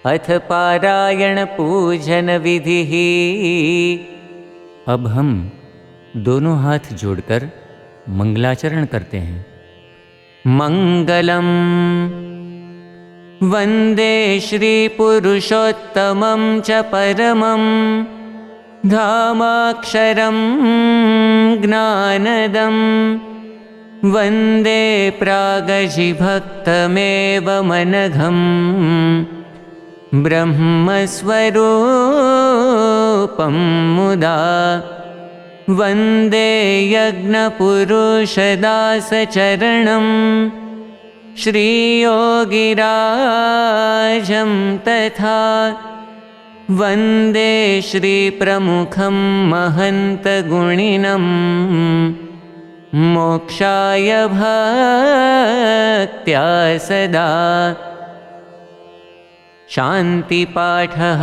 अथ पारायण पूजन विधिः। अब हम दोनों हाथ जोड़कर मंगलाचरण करते हैं। मंगलम वंदे श्री पुरुषोत्तमं च परमं धामाक्षरं ज्ञानदं वंदे प्रागजिभक्तमेव मनघं ब्रह्मस्वरूपं मुदा वंदे यज्ञपुरुषदासचरणं श्रीयोगिराजं तथा वंदे श्रीप्रमुखं महन्तगुणिनं मोक्षाय भक्त्या सदा। शांतिपाठः।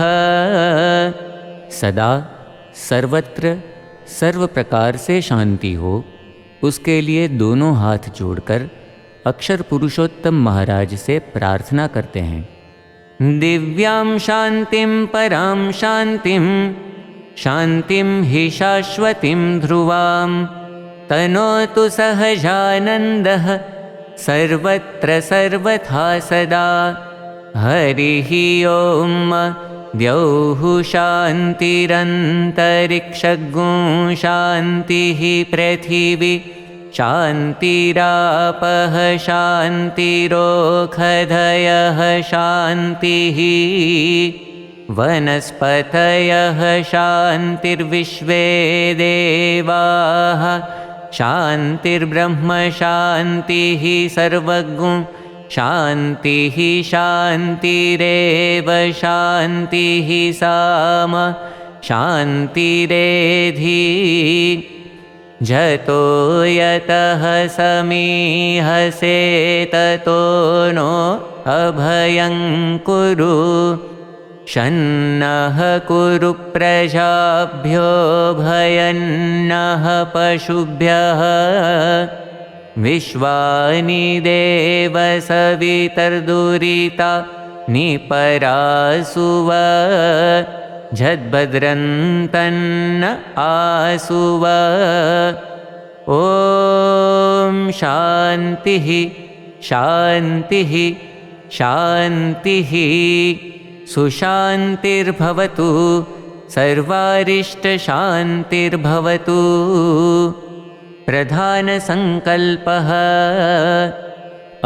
सदा सर्वत्र सर्व प्रकार से शांति हो, उसके लिए दोनों हाथ जोड़कर अक्षर पुरुषोत्तम महाराज से प्रार्थना करते हैं। दिव्यां शांतिं परां शांतिं शांतिं हि शाश्वतीं ध्रुवां तनोतु सहजानन्दः सर्वत्र सर्वथा सदा। हरिः ओम। द्यौः शान्तिरन्तरिक्षगुं शान्तिः पृथिवी शान्तिरापः शान्तिरोषधयः शान्तिः वनस्पतयः शान्तिर्विश्वे देवाः शान्तिर्ब्रह्म शान्तिः सर्वगुं शान्तिः शान्तिरेव शान्तिः साम शान्तिरेधि। जतो यतः समीहसे ततो नो अभयं कुरु शन्नः कुरु प्रजाभ्यो भयन्नः पशुभ्यः विश्वानि देव सवितर्दुरिता निपरासुव झद्भद्रन्तन्न आसुव। ॐ शान्तिः शान्तिः शान्तिः। सुशान्तिर्भवतु सर्वारिष्टशान्तिर्भवतु। प्रधान संकल्पः।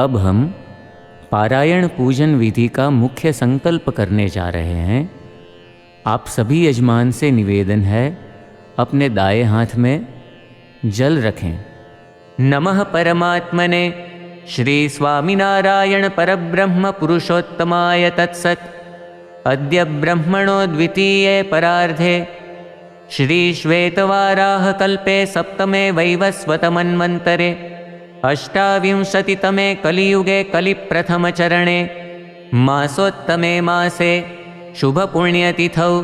अब हम पारायण पूजन विधि का मुख्य संकल्प करने जा रहे हैं। आप सभी यजमान से निवेदन है, अपने दाएं हाथ में जल रखें। नमः परमात्मने श्री स्वामिनारायण परब्रह्म पुरुषोत्तमाय तत्सत्। अद्य ब्रह्मणो द्वितीये परार्धे श्री श्वेतवाराह कल्पे सप्तमे वैवस्वतमन्वन्तरे अष्टाविंशतितमे कलियुगे कलिप्रथमचरणे मासोत्तमे मासे शुभपुण्यतिथौ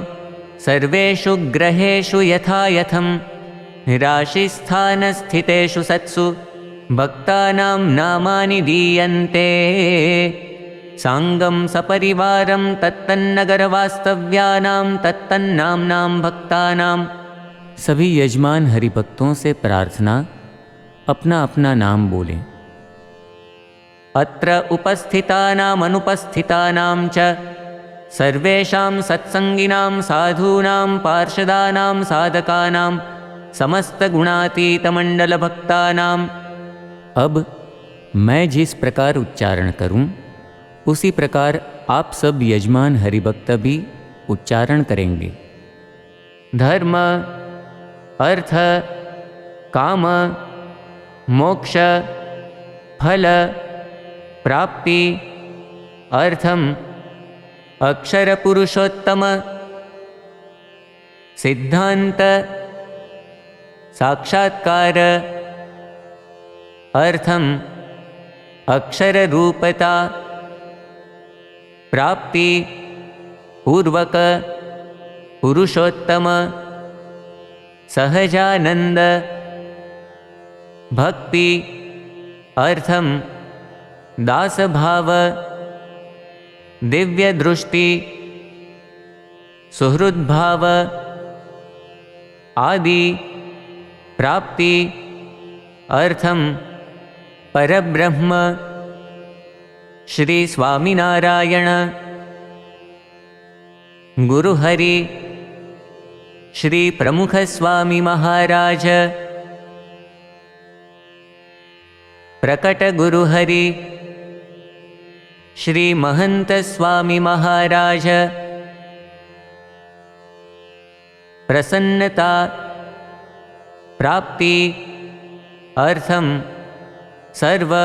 सर्वेषु ग्रहेषु यथायथं राशिस्थानस्थितेषु सत्सु भक्तानां नामानि दीयन्ते। सांगं सपरिवारं तत्तन्नगरवास्तव्यानां तत्तन्नाम्नां भक्तानां। सभी यजमान हरिभक्तों से प्रार्थना, अपना अपना नाम बोलें। अत्र उपस्थितानाम् अनुपस्थितानां च सर्वेषां सत्संगिनां साधूनां पार्षदानां साधकानां समस्तगुणातीतमण्डलभक्तानां। अब मैं जिस प्रकार उच्चारण करूं, उसी प्रकार आप सब यजमान हरिभक्त भी उच्चारण करेंगे। धर्म अर्थ काम मोक्ष फल प्राप्ति अर्थम अक्षर पुरुषोत्तम सिद्धांत साक्षात्कार अर्थम अक्षर रूपता प्राप्ति पूर्वक पुरुषोत्तम सहजानंद भक्ति अर्थम दासभाव दिव्य दृष्टि, सुहृद्भाव आदि प्राप्ति अर्थम परब्रह्म श्री स्वामिनारायण गुरुहरि श्री प्रमुख स्वामी महाराज प्रकट गुरुहरि श्री महंत स्वामी महाराज प्रसन्नता प्राप्ति अर्थम सर्व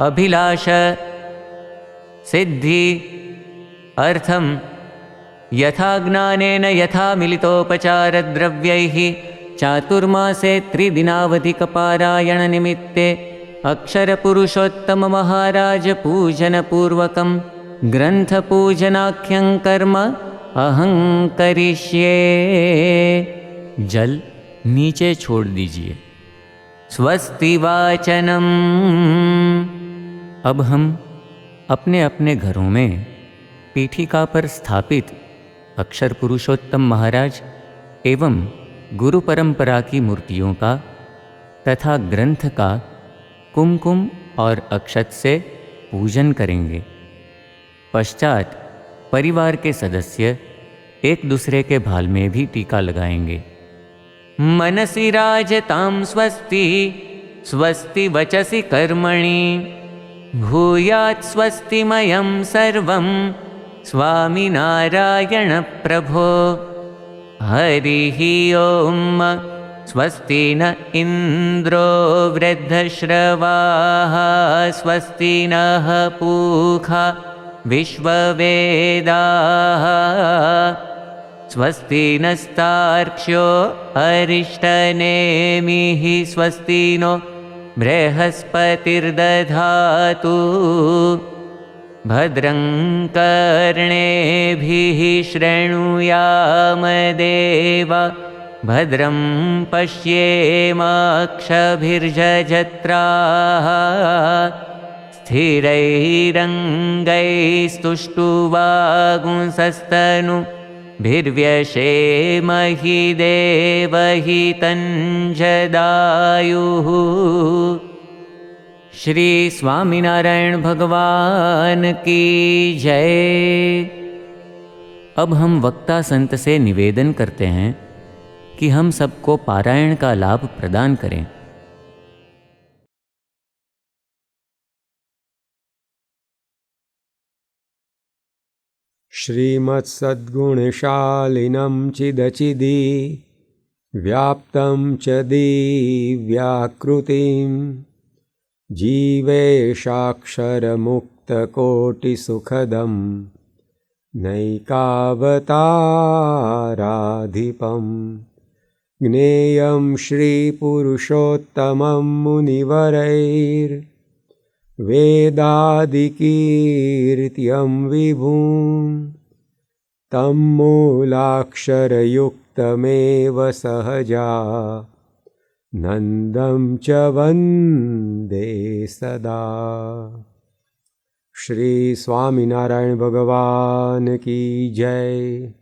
अभिलाष सिद्धि अर्थम यथा ज्ञानेन यथा मिलितोपचार द्रव्यैः चातुर्मासे त्रिदिनावधिक पारायण निमित्ते अक्षर पुरुषोत्तम महाराज पूजन पूर्वकं ग्रंथ पूजनाख्यं कर्म अहं करिष्ये। जल नीचे छोड़ दीजिए। स्वस्ति वाचनम। अब हम अपने अपने घरों में पीठिका पर स्थापित अक्षर पुरुषोत्तम महाराज एवं गुरु परंपरा की मूर्तियों का तथा ग्रंथ का कुमकुम और अक्षत से पूजन करेंगे। पश्चात परिवार के सदस्य एक दूसरे के भाल में भी टीका लगाएंगे। मनसि राजतां स्वस्ति स्वस्ति वचसि कर्मणि भूयात् स्वस्तिमयं सर्वं स्वामिनारायण प्रभो। हरिः ओम। स्वस्ति न इंद्रो वृद्धश्रवाः स्वस्ति नः पूषा विश्ववेदाः स्वस्ति नस्तार्क्ष्यो अरिष्टनेमिः स्वस्ति नो बृहस्पतिर्दधातु। भद्रं कर्णेभिः शृणुयाम देवा भद्रं पश्येमाक्षभिर्जत्राः स्थिरैरङ्गैस्तुष्टुवागुंसस्तनुभिर्व्यशेमहि देवहितं जदायुः। श्री स्वामिनारायण भगवान की जय। अब हम वक्ता संत से निवेदन करते हैं कि हम सबको पारायण का लाभ प्रदान करें। श्रीमत्सद्गुणशालिनं चिदचिदि व्याप्तं च दिव्याकृतिं जीवेशाक्षरमुक्तकोटिसुखदं नैकावताराधिपम् ज्ञेयं श्रीपुरुषोत्तमं मुनिवरैर्वेदादिकीर्त्यं विभुं तं मूलाक्षरयुक्तमेव सहजा नन्दं च वन्दे सदा। श्री स्वामिनारायण भगवान की जय।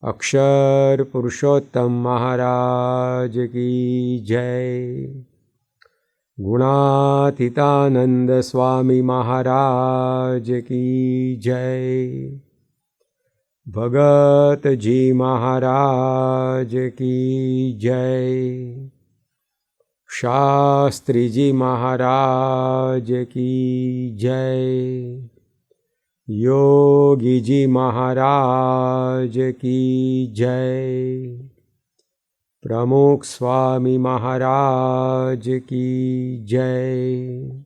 अक्षर पुरुषोत्तम महाराज की जय। गुणातीतानंद स्वामी महाराज की जय। भगत जी महाराज की जय। शास्त्री जी महाराज की जय। योगी जी महाराज की जय। प्रमुख स्वामी महाराज की जय।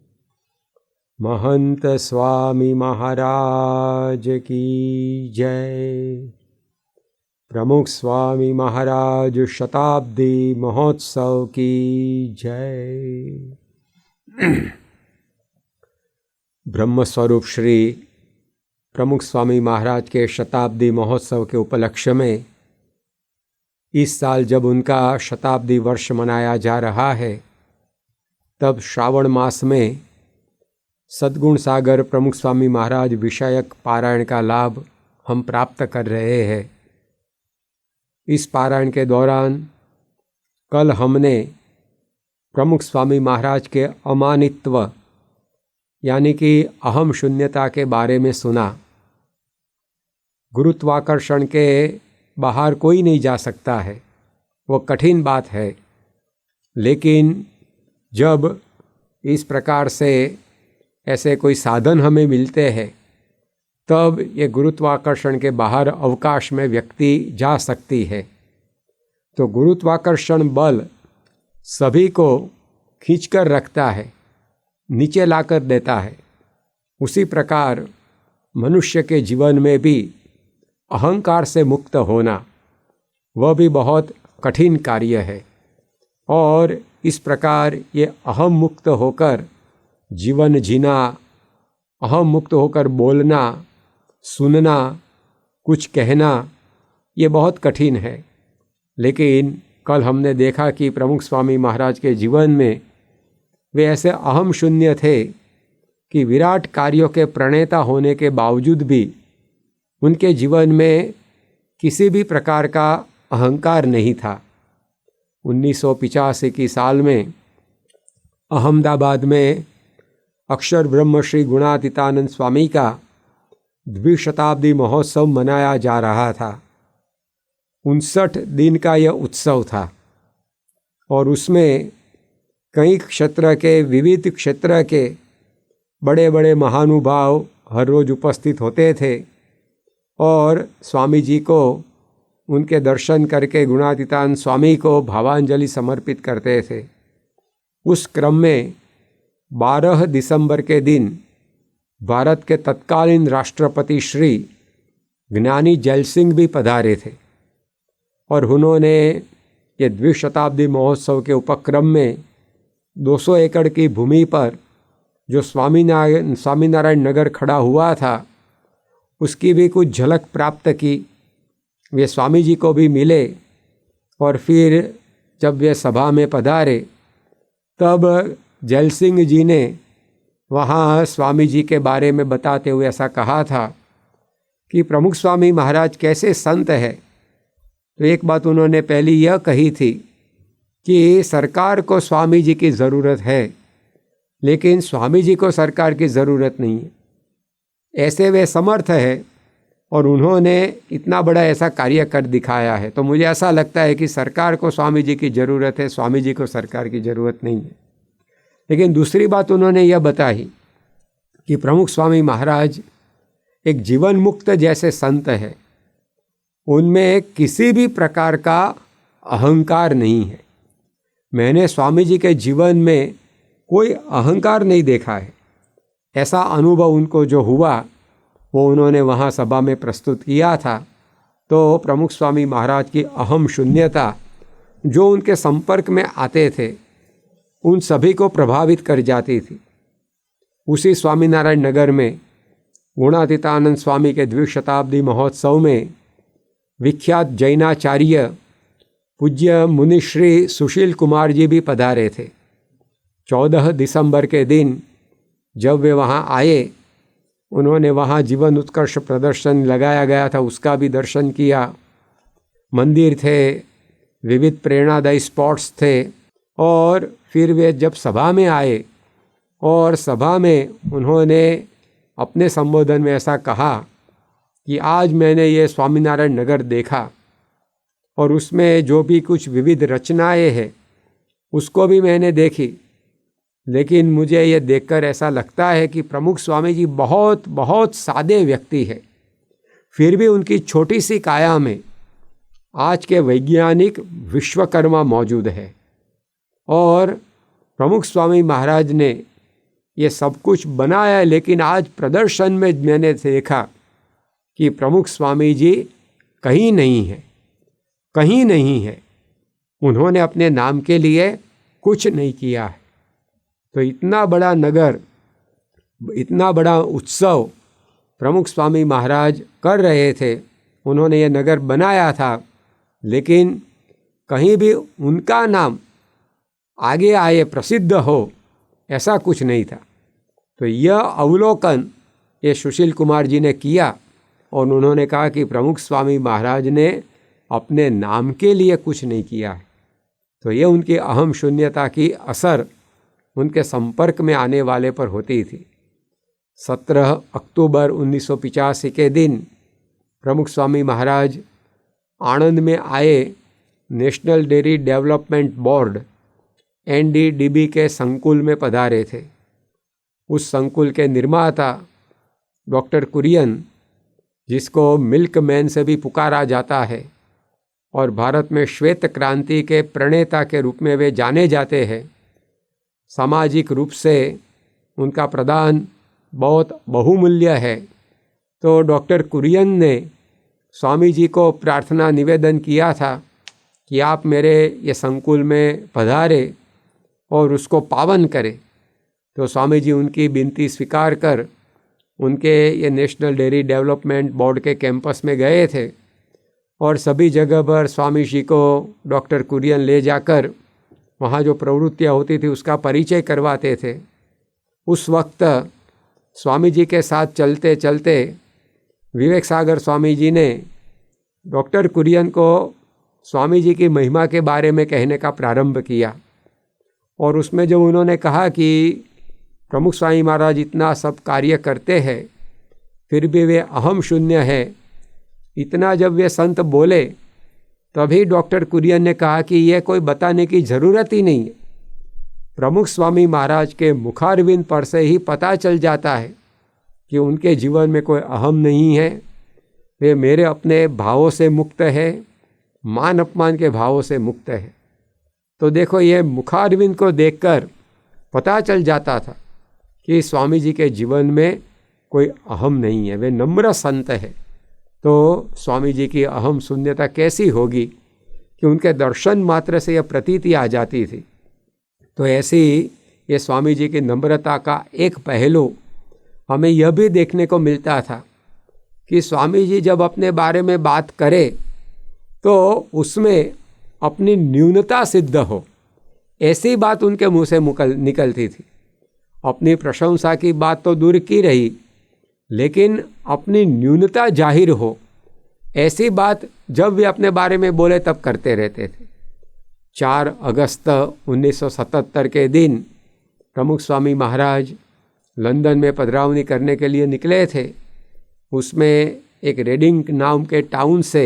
महंत स्वामी महाराज की जय। प्रमुख स्वामी महाराज शताब्दी महोत्सव की जय। ब्रह्मस्वरूप श्री प्रमुख स्वामी महाराज के शताब्दी महोत्सव के उपलक्ष्य में इस साल जब उनका शताब्दी वर्ष मनाया जा रहा है, तब श्रावण मास में सद्गुण सागर प्रमुख स्वामी महाराज विषयक पारायण का लाभ हम प्राप्त कर रहे हैं। इस पारायण के दौरान कल हमने प्रमुख स्वामी महाराज के अमानित्व यानी कि अहम शून्यता के बारे में सुना। गुरुत्वाकर्षण के बाहर कोई नहीं जा सकता है, वो कठिन बात है, लेकिन जब इस प्रकार से ऐसे कोई साधन हमें मिलते हैं तब ये गुरुत्वाकर्षण के बाहर अवकाश में व्यक्ति जा सकती है। तो गुरुत्वाकर्षण बल सभी को खींचकर रखता है, नीचे लाकर देता है। उसी प्रकार मनुष्य के जीवन में भी अहंकार से मुक्त होना वह भी बहुत कठिन कार्य है, और इस प्रकार ये अहम मुक्त होकर जीवन जीना, अहम मुक्त होकर बोलना, सुनना, कुछ कहना, ये बहुत कठिन है। लेकिन कल हमने देखा कि प्रमुख स्वामी महाराज के जीवन में वे ऐसे अहम शून्य थे कि विराट कार्यों के प्रणेता होने के बावजूद भी उनके जीवन में किसी भी प्रकार का अहंकार नहीं था। 1985 की साल में अहमदाबाद में अक्षर ब्रह्म श्री गुणातीतानंद स्वामी का द्विशताब्दी महोत्सव मनाया जा रहा था। 59 दिन का यह उत्सव था और उसमें कई क्षेत्र के, विविध क्षेत्र के बड़े बड़े महानुभाव हर रोज़ उपस्थित होते थे और स्वामी जी को उनके दर्शन करके गुणातीतानंद स्वामी को भावांजलि समर्पित करते थे। उस क्रम में 12 दिसंबर के दिन भारत के तत्कालीन राष्ट्रपति श्री ज्ञानी जैल सिंह भी पधारे थे और उन्होंने ये द्विशताब्दी महोत्सव के उपक्रम में 200 एकड़ की भूमि पर जो स्वामीनारायण नगर खड़ा हुआ था उसकी भी कुछ झलक प्राप्त की। वे स्वामी जी को भी मिले और फिर जब वे सभा में पधारे तब जैल सिंह जी ने वहाँ स्वामी जी के बारे में बताते हुए ऐसा कहा था कि प्रमुख स्वामी महाराज कैसे संत है। तो एक बात उन्होंने पहली यह कही थी कि सरकार को स्वामी जी की ज़रूरत है, लेकिन स्वामी जी को सरकार की ज़रूरत नहीं है। ऐसे वे समर्थ है और उन्होंने इतना बड़ा ऐसा कार्य कर दिखाया है। तो मुझे ऐसा लगता है कि सरकार को स्वामी जी की ज़रूरत है, स्वामी जी को सरकार की ज़रूरत नहीं है। लेकिन दूसरी बात उन्होंने यह बताई कि प्रमुख स्वामी महाराज एक जीवन मुक्त जैसे संत है, उनमें किसी भी प्रकार का अहंकार नहीं है। मैंने स्वामी जी के जीवन में कोई अहंकार नहीं देखा है। ऐसा अनुभव उनको जो हुआ वो उन्होंने वहाँ सभा में प्रस्तुत किया था। तो प्रमुख स्वामी महाराज की अहम शून्यता जो उनके संपर्क में आते थे उन सभी को प्रभावित कर जाती थी। उसी स्वामीनारायण नगर में गुणातीतानंद स्वामी के द्विशताब्दी महोत्सव में विख्यात जैनाचार्य पूज्य मुनिश्री सुशील कुमार जी भी पधारे थे। 14 दिसंबर के दिन जब वे वहाँ आए, उन्होंने वहाँ जीवन उत्कर्ष प्रदर्शन लगाया गया था, उसका भी दर्शन किया। मंदिर थे, विविध प्रेरणादायी स्पॉट्स थे, और फिर वे जब सभा में आए और सभा में उन्होंने अपने संबोधन में ऐसा कहा कि आज मैंने ये स्वामीनारायण नगर देखा और उसमें जो भी कुछ विविध रचनाएं हैं उसको भी मैंने देखी, लेकिन मुझे ये देखकर ऐसा लगता है कि प्रमुख स्वामी जी बहुत बहुत सादे व्यक्ति है, फिर भी उनकी छोटी सी काया में आज के वैज्ञानिक विश्वकर्मा मौजूद है। और प्रमुख स्वामी महाराज ने ये सब कुछ बनाया है, लेकिन आज प्रदर्शन में मैंने देखा कि प्रमुख स्वामी जी कहीं नहीं है, कहीं नहीं है। उन्होंने अपने नाम के लिए कुछ नहीं किया है। तो इतना बड़ा नगर, इतना बड़ा उत्सव प्रमुख स्वामी महाराज कर रहे थे, उन्होंने ये नगर बनाया था, लेकिन कहीं भी उनका नाम आगे आए, प्रसिद्ध हो, ऐसा कुछ नहीं था। तो यह अवलोकन ये सुशील कुमार जी ने किया और उन्होंने कहा कि प्रमुख स्वामी महाराज ने अपने नाम के लिए कुछ नहीं किया है। तो ये उनकी अहम शून्यता की असर उनके संपर्क में आने वाले पर होती थी। 17 अक्टूबर 1985 के दिन प्रमुख स्वामी महाराज आणंद में आए national dairy development board NDDB के संकुल में पधारे थे। उस संकुल के निर्माता डॉक्टर कुरियन, जिसको मिल्क मैन से भी पुकारा जाता है और भारत में श्वेत क्रांति के प्रणेता के रूप में वे जाने जाते हैं, सामाजिक रूप से उनका प्रदान बहुत बहुमूल्य है। तो डॉक्टर कुरियन ने स्वामी जी को प्रार्थना निवेदन किया था कि आप मेरे ये संकुल में पधारे और उसको पावन करें। तो स्वामी जी उनकी विनती स्वीकार कर उनके ये नेशनल डेयरी डेवलपमेंट बोर्ड के कैंपस में गए थे और सभी जगह पर स्वामी जी को डॉक्टर कुरियन ले जाकर वहाँ जो प्रवृत्तियाँ होती थी उसका परिचय करवाते थे। उस वक्त स्वामी जी के साथ चलते चलते विवेक सागर स्वामी जी ने डॉक्टर कुरियन को स्वामी जी की महिमा के बारे में कहने का प्रारंभ किया और उसमें जब उन्होंने कहा कि प्रमुख स्वामी महाराज इतना सब कार्य करते हैं फिर भी वे अहम शून्य है, इतना जब वे संत बोले तभी डॉक्टर कुरियन ने कहा कि यह कोई बताने की ज़रूरत ही नहीं है। प्रमुख स्वामी महाराज के मुखारविंद पर से ही पता चल जाता है कि उनके जीवन में कोई अहम नहीं है। वे मेरे अपने भावों से मुक्त है, मान अपमान के भावों से मुक्त है। तो देखो, ये मुखारविंद को देखकर पता चल जाता था कि स्वामी जी के जीवन में कोई अहम नहीं है, वे नम्र संत है। तो स्वामी जी की अहम शून्यता कैसी होगी कि उनके दर्शन मात्र से यह प्रतीति आ जाती थी। तो ऐसी ये स्वामी जी की नम्रता का एक पहलू हमें यह भी देखने को मिलता था कि स्वामी जी जब अपने बारे में बात करे तो उसमें अपनी न्यूनता सिद्ध हो, ऐसी बात उनके मुंह से निकलती थी। अपनी प्रशंसा की बात तो दूर की रही, लेकिन अपनी न्यूनता जाहिर हो ऐसी बात जब वे अपने बारे में बोले तब करते रहते थे। 4 अगस्त 1977 के दिन प्रमुख स्वामी महाराज लंदन में पधरावनी करने के लिए निकले थे। उसमें एक रेडिंग नाम के टाउन से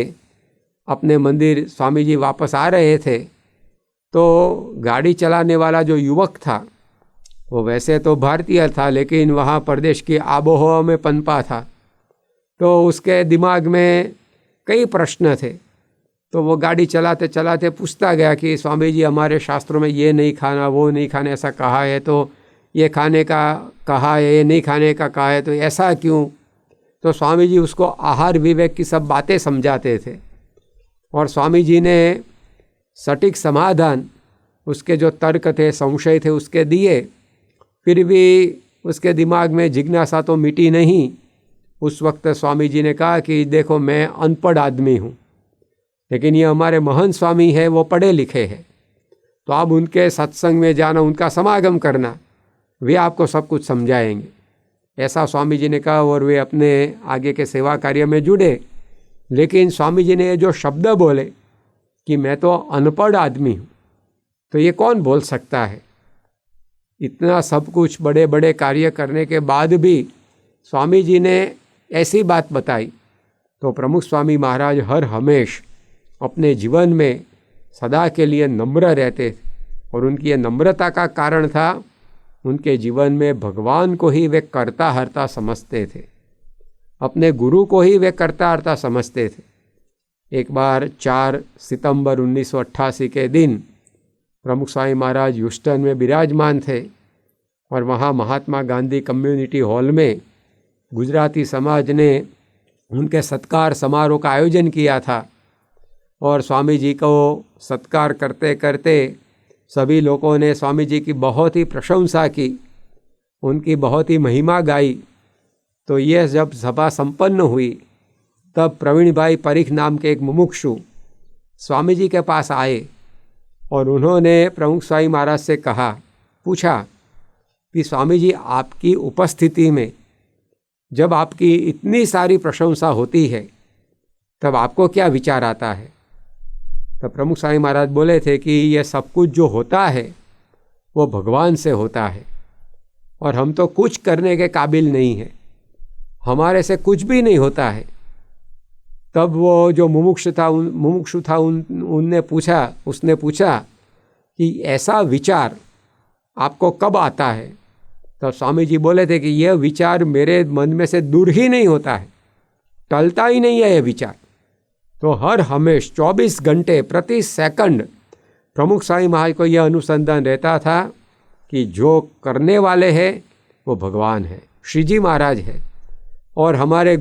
अपने मंदिर स्वामी जी वापस आ रहे थे। तो गाड़ी चलाने वाला जो युवक था वो वैसे तो भारतीय था, लेकिन वहाँ प्रदेश की आबोहवा में पनपा था। तो उसके दिमाग में कई प्रश्न थे। तो वो गाड़ी चलाते चलाते पूछता गया कि स्वामी जी, हमारे शास्त्रों में ये नहीं खाना, वो नहीं खाना ऐसा कहा है, तो ये खाने का कहा है, ये नहीं खाने का कहा है, तो ऐसा क्यों? तो स्वामी जी उसको आहार विवेक की सब बातें समझाते थे और स्वामी जी ने सटीक समाधान उसके जो तर्क थे, संशय थे, उसके दिए। फिर भी उसके दिमाग में जिज्ञासा तो मिटी नहीं। उस वक्त स्वामी जी ने कहा कि देखो, मैं अनपढ़ आदमी हूँ, लेकिन ये हमारे महान स्वामी है, वो पढ़े लिखे हैं, तो आप उनके सत्संग में जाना, उनका समागम करना, वे आपको सब कुछ समझाएंगे। ऐसा स्वामी जी ने कहा और वे अपने आगे के सेवा कार्य में जुड़े। लेकिन स्वामी जी ने जो शब्द बोले कि मैं तो अनपढ़ आदमी हूँ, तो ये कौन बोल सकता है? इतना सब कुछ बड़े बड़े कार्य करने के बाद भी स्वामी जी ने ऐसी बात बताई। तो प्रमुख स्वामी महाराज हर हमेश अपने जीवन में सदा के लिए नम्र रहते थे और उनकी ये नम्रता का कारण था उनके जीवन में भगवान को ही वे कर्ता हर्ता समझते थे, अपने गुरु को ही वे कर्ता हर्ता समझते थे। एक बार 4 सितंबर 1988 के दिन प्रमुख स्वामी महाराज ह्यूस्टन में विराजमान थे और वहाँ महात्मा गांधी कम्युनिटी हॉल में गुजराती समाज ने उनके सत्कार समारोह का आयोजन किया था और स्वामी जी को सत्कार करते करते सभी लोगों ने स्वामी जी की बहुत ही प्रशंसा की, उनकी बहुत ही महिमा गाई। तो यह जब सभा संपन्न हुई तब प्रवीण भाई परीख नाम के एक मुमुक्षु स्वामी जी के पास आए और उन्होंने प्रमुख स्वामी महाराज से पूछा कि स्वामी जी आपकी उपस्थिति में जब आपकी इतनी सारी प्रशंसा होती है तब आपको क्या विचार आता है। तब प्रमुख स्वामी महाराज बोले थे कि यह सब कुछ जो होता है वो भगवान से होता है और हम तो कुछ करने के काबिल नहीं हैं, हमारे से कुछ भी नहीं होता है। तब वो जो मुमुक्षु था उसने पूछा कि ऐसा विचार आपको कब आता है। तब स्वामी जी बोले थे कि यह विचार मेरे मन में से दूर ही नहीं होता है, टलता ही नहीं है यह विचार। तो हर हमेश 24 घंटे प्रति सेकंड प्रमुख स्वामी महाराज को यह अनुसंधान रहता था कि जो करने वाले हैं वो भगवान है, श्री जी महाराज है और हमारे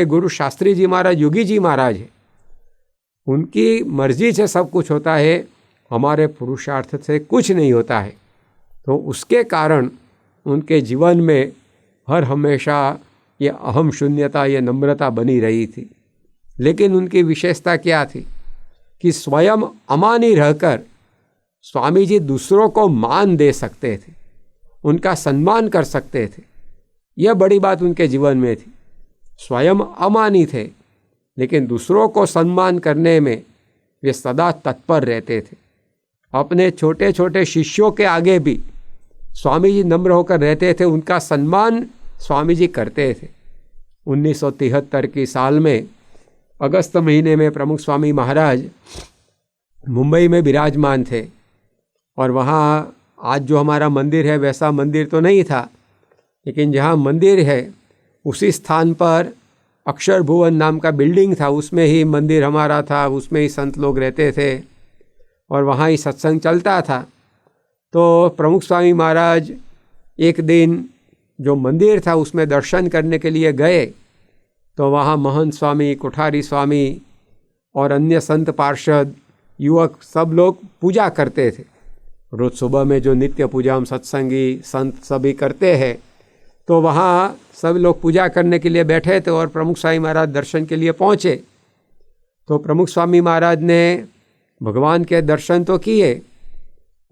गुरु शास्त्री जी महाराज, योगी जी महाराज है। उनकी मर्जी से सब कुछ होता है, हमारे पुरुषार्थ से कुछ नहीं होता है। तो उसके कारण उनके जीवन में हर हमेशा ये अहम शून्यता, ये नम्रता बनी रही थी। लेकिन उनकी विशेषता क्या थी कि स्वयं अमानी रहकर स्वामी जी दूसरों को मान दे सकते थे, उनका सम्मान कर सकते थे। यह बड़ी बात उनके जीवन में थी। स्वयं अमानी थे लेकिन दूसरों को सम्मान करने में वे सदा तत्पर रहते थे। अपने छोटे छोटे शिष्यों के आगे भी स्वामी जी नम्र होकर रहते थे, उनका सम्मान स्वामी जी करते थे। 1973 की साल में अगस्त महीने में प्रमुख स्वामी महाराज मुंबई में विराजमान थे और वहाँ आज जो हमारा मंदिर है वैसा मंदिर तो नहीं था, लेकिन जहाँ मंदिर है उसी स्थान पर अक्षर भुवन नाम का बिल्डिंग था, उसमें ही मंदिर हमारा था, उसमें ही संत लोग रहते थे और वहाँ ही सत्संग चलता था। तो प्रमुख स्वामी महाराज एक दिन जो मंदिर था उसमें दर्शन करने के लिए गए तो वहाँ महंत स्वामी, कोठारी स्वामी और अन्य संत पार्षद, युवक सब लोग पूजा करते थे। रोज़ सुबह में जो नित्य पूजा हम सत्संगी संत सभी करते हैं, तो वहाँ सब लोग पूजा करने के लिए बैठे थे और प्रमुख स्वामी महाराज दर्शन के लिए पहुँचे। तो प्रमुख स्वामी महाराज ने भगवान के दर्शन तो किए,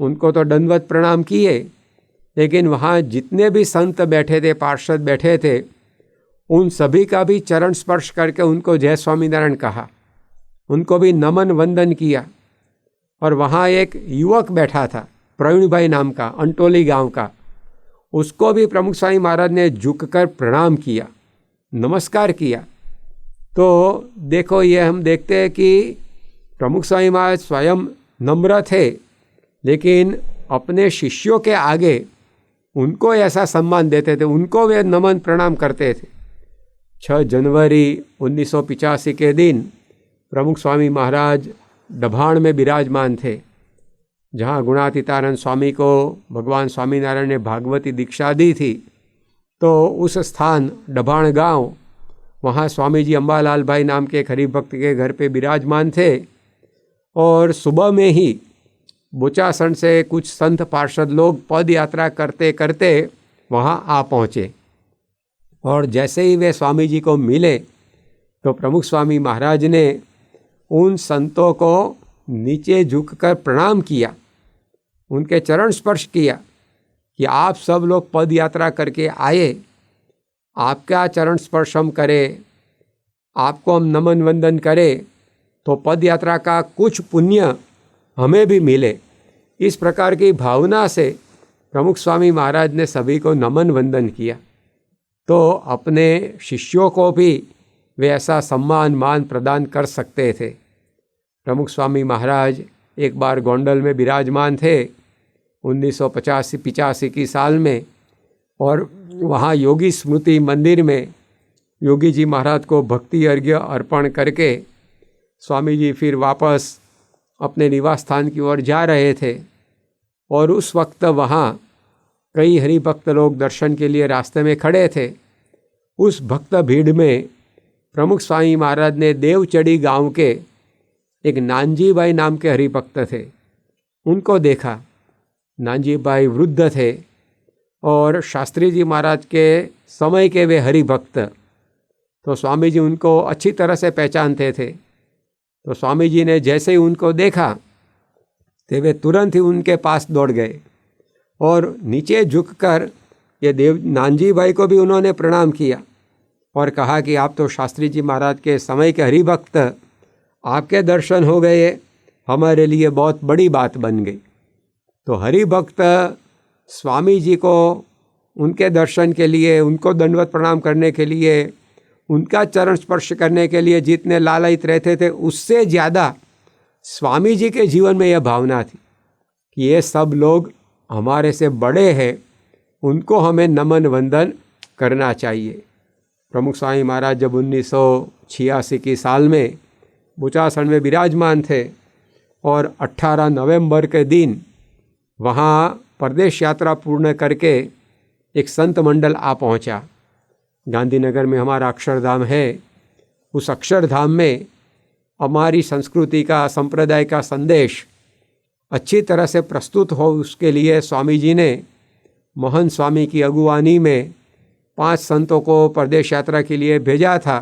उनको तो दंडवत प्रणाम किए, लेकिन वहाँ जितने भी संत बैठे थे, पार्षद बैठे थे, उन सभी का भी चरण स्पर्श करके उनको जय स्वामीनारायण कहा, उनको भी नमन वंदन किया। और वहाँ एक युवक बैठा था प्रवीण भाई नाम का, अंटोली गांव का, उसको भी प्रमुख स्वामी महाराज ने झुककर प्रणाम किया, नमस्कार किया। तो देखो, ये हम देखते हैं कि प्रमुख स्वामी महाराज स्वयं नम्र थे लेकिन अपने शिष्यों के आगे उनको ऐसा सम्मान देते थे, उनको वे नमन प्रणाम करते थे। 6 जनवरी 1985 के दिन प्रमुख स्वामी महाराज डभाण में विराजमान थे, जहाँ गुणातीतानंद स्वामी को भगवान स्वामीनारायण ने भागवती दीक्षा दी थी। तो उस स्थान डभाण गांव, वहाँ स्वामी जी अम्बालाल भाई नाम के एक हरिभक्त के घर पे विराजमान थे और सुबह में ही बोचासन से कुछ संत पार्षद लोग पद यात्रा करते करते वहाँ आ पहुँचे और जैसे ही वे स्वामी जी को मिले तो प्रमुख स्वामी महाराज ने उन संतों को नीचे झुककर प्रणाम किया, उनके चरण स्पर्श किया कि आप सब लोग पद यात्रा करके आए, आपका चरण स्पर्श हम करें, आपको हम नमन वंदन करें तो पद यात्रा का कुछ पुण्य हमें भी मिले। इस प्रकार की भावना से प्रमुख स्वामी महाराज ने सभी को नमन वंदन किया। तो अपने शिष्यों को भी वे ऐसा सम्मान मान प्रदान कर सकते थे। प्रमुख स्वामी महाराज एक बार गोंडल में विराजमान थे 1985 की साल में और वहाँ योगी स्मृति मंदिर में योगी जी महाराज को भक्ति अर्घ्य अर्पण करके स्वामी जी फिर वापस अपने निवास स्थान की ओर जा रहे थे और उस वक्त वहाँ कई हरिभक्त लोग दर्शन के लिए रास्ते में खड़े थे। उस भक्त भीड़ में प्रमुख स्वामी महाराज ने देवचड़ी गांव के एक नानजी भाई नाम के हरिभक्त थे, उनको देखा। नानजी भाई वृद्ध थे और शास्त्री जी महाराज के समय के वे हरिभक्त, तो स्वामी जी उनको अच्छी तरह से पहचानते थे। तो स्वामी जी ने जैसे ही उनको देखा तो वे तुरंत ही उनके पास दौड़ गए और नीचे झुककर ये देव नानजी भाई को भी उन्होंने प्रणाम किया और कहा कि आप तो शास्त्री जी महाराज के समय के हरिभक्त, आपके दर्शन हो गए, हमारे लिए बहुत बड़ी बात बन गई। तो हरिभक्त स्वामी जी को उनके दर्शन के लिए, उनको दंडवत प्रणाम करने के लिए, उनका चरण स्पर्श करने के लिए जितने लालायित रहते थे, उससे ज़्यादा स्वामी जी के जीवन में यह भावना थी कि ये सब लोग हमारे से बड़े हैं, उनको हमें नमन वंदन करना चाहिए। प्रमुख स्वामी महाराज जब 1986 की साल में बुचासन में विराजमान थे और 18 नवंबर के दिन वहाँ प्रदेश यात्रा पूर्ण करके एक संत मंडल आ पहुँचा। गांधीनगर में हमारा अक्षरधाम है, उस अक्षरधाम में हमारी संस्कृति का, संप्रदाय का संदेश अच्छी तरह से प्रस्तुत हो, उसके लिए स्वामी जी ने मोहन स्वामी की अगुवानी में 5 संतों को प्रदेश यात्रा के लिए भेजा था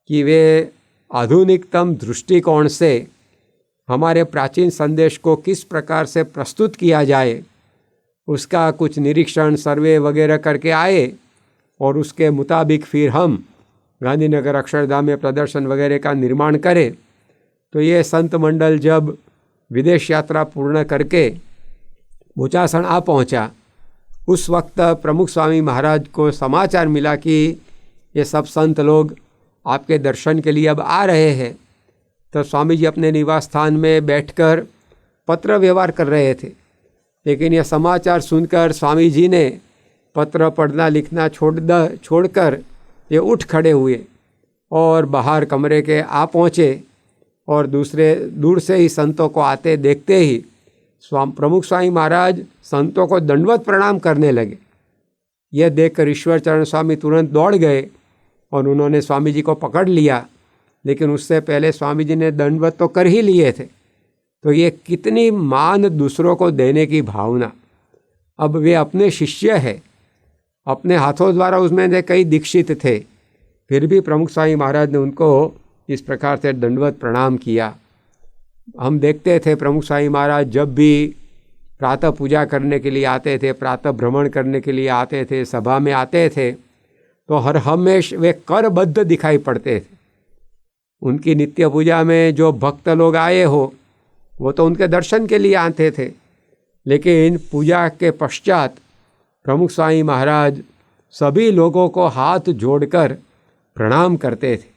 कि वे आधुनिकतम दृष्टिकोण से हमारे प्राचीन संदेश को किस प्रकार से प्रस्तुत किया जाए, उसका कुछ निरीक्षण, सर्वे वगैरह करके आए और उसके मुताबिक फिर हम गांधीनगर अक्षरधाम में प्रदर्शन वगैरह का निर्माण करें। तो ये संत मंडल जब विदेश यात्रा पूर्ण करके बुचासन आ पहुंचा, उस वक्त प्रमुख स्वामी महाराज को समाचार मिला कि ये सब संत लोग आपके दर्शन के लिए अब आ रहे हैं। तो स्वामी जी अपने निवास स्थान में बैठकर पत्र व्यवहार कर रहे थे, लेकिन यह समाचार सुनकर स्वामी जी ने पत्र पढ़ना लिखना छोड़कर ये उठ खड़े हुए और बाहर कमरे के आ पहुँचे और दूर से ही संतों को आते देखते ही प्रमुख स्वामी महाराज संतों को दंडवत प्रणाम करने लगे। यह देखकर ईश्वर चरण स्वामी तुरंत दौड़ गए और उन्होंने स्वामी जी को पकड़ लिया, लेकिन उससे पहले स्वामी जी ने दंडवत तो कर ही लिए थे। तो ये कितनी मान दूसरों को देने की भावना। अब वे अपने शिष्य है, अपने हाथों द्वारा उसमें से कई दीक्षित थे, फिर भी प्रमुख स्वामी महाराज ने उनको इस प्रकार से दंडवत प्रणाम किया। हम देखते थे प्रमुख स्वामी महाराज जब भी प्रातः पूजा करने के लिए आते थे, प्रातः भ्रमण करने के लिए आते थे, सभा में आते थे, तो हर हमेश वे करबद्ध दिखाई पड़ते थे। उनकी नित्य पूजा में जो भक्त लोग आए हो वो तो उनके दर्शन के लिए आते थे, लेकिन पूजा के पश्चात प्रमुख स्वामी महाराज सभी लोगों को हाथ जोड़कर प्रणाम करते थे।